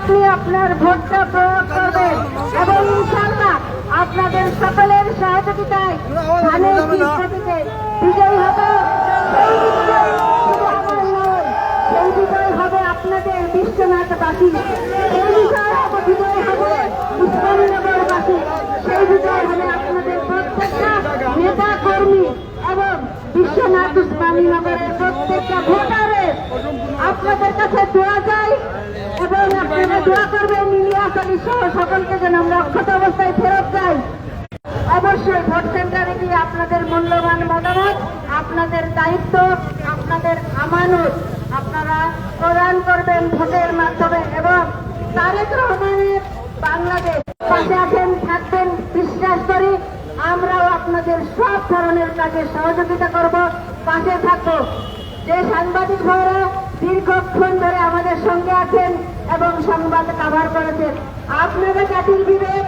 আপনি আপনার ভোটটা প্রয়োগ করবেন এবং ইনশাআল্লাহ আপনাদের সকলের সহযোগিতায় ধানের শীর্ষটিতে বিজয়ী হবে। সেই বিজয় শুধু আমার নয়, সেই বিজয় হবে আপনাদের বিশ্বনাথবাসী, সেই বিজয় হবে উসমানীনগরবাসী, সেই বিজয় হবে আপনাদের প্রত্যেকটা নেতা কর্মী এবং বিশ্বনাথ উসমানীনগরের প্রত্যেকটা ভোটারের আপনাদের কাছে দোয়া চাই এবং আপনারা দোয়া করবেন ইলিয়াস আলী সহ সকলকে যেন আমরা অক্ষত অবস্থায় ফেরত যাই। অবশ্যই ভোট সেন্টারে গিয়ে আপনাদের মূল্যবান মতামত, আপনাদের দায়িত্ব, আপনাদের আমানত আপনারা প্রদান করবেন ভোটের মাধ্যমে এবং তারেক রহমানের বাংলাদেশ পাশে আছেন, থাকবেন বিশ্বাস করি। আমরাও আপনাদের সব ধরনের কাজে সহযোগিতা করব, পাশে থাকবো। যে সাংবাদিক ভাইরা দীর্ঘক্ষণ ধরে আমাদের সঙ্গে আছেন এবং সংবাদ কভার করেছেন, আপনারা জাতির বিবেক